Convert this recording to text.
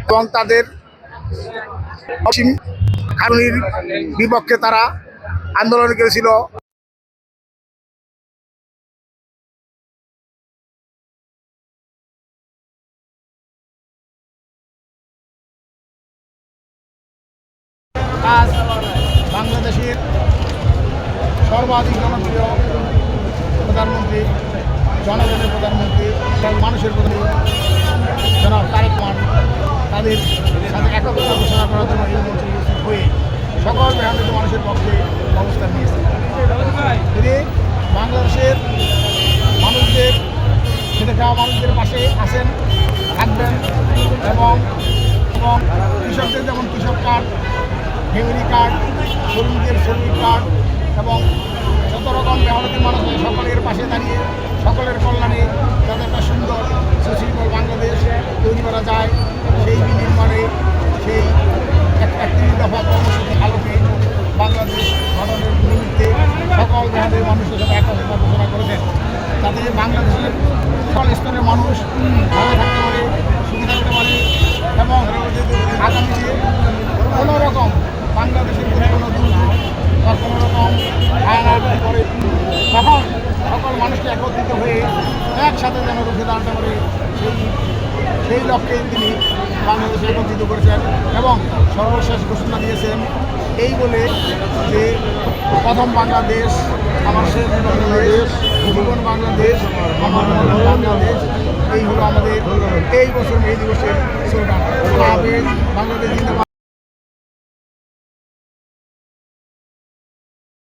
এবং তাদের অসীম কারণের বিপক্ষে তারা আন্দোলন করেছিল। আজ বাংলাদেশের সর্বাধিক জনপ্রিয় প্রধানমন্ত্রী, জনগণের প্রধানমন্ত্রী, মানুষের প্রধানমন্ত্রী জনাব তারেক রহমান তাদের সাথে একত্রতা ঘোষণা করার জন্য এই মঞ্চে উপস্থিত হয়ে সকল মেহনতি মানুষের পক্ষে অবস্থান নিয়েছে। তিনি বাংলাদেশের মানুষদের, খেটে খাওয়া মানুষদের পাশে আছেন, থাকবেন এবং কৃষকদের যেমন কৃষক কার্ড, ফ্যামিলি কার্ড, শ্রমিকদের শ্রমিক কার্ড এবং যত রকম মেহনতি মানুষ সকলের পাশে দাঁড়িয়ে সকলের কল্যাণে যাতে একটা সুন্দর সুশৃঙ্খল বাংলাদেশ তৈরি করা যায় সেই বিনির্মাণে সেই 31 দফা কর্মসূচির আলোকে বাংলাদেশ গঠনের নিমিত্তে সকল মেহনতি মানুষের সাথে একত্রতা ঘোষণা করেছেন, যাতে বাংলাদেশের সকল স্তরের মানুষ ভালো থাকতে পারে, সুবিধা পেতে পারে এবং আগামীতে কোনো রকম বাংলাদেশের কোনো দুর্যোগ বা কোনো রকম আয়নার করে তখন সকল মানুষকে একত্রিত হয়ে একসাথে যেন রুখে দাঁড়াতে পারে সেই লক্ষ্যে তিনি বাংলাদেশে একত্রিত করেছেন এবং সর্বশেষ ঘোষণা দিয়েছেন এই বলে যে প্রথম বাংলাদেশ আমার শেষ বাংলাদেশ, জীবন বাংলাদেশ আমার বাংলাদেশ, এই হলো আমাদের এই বছর এই দিবসের স্লোগান। বাংলাদেশ জিন্দাবাদ।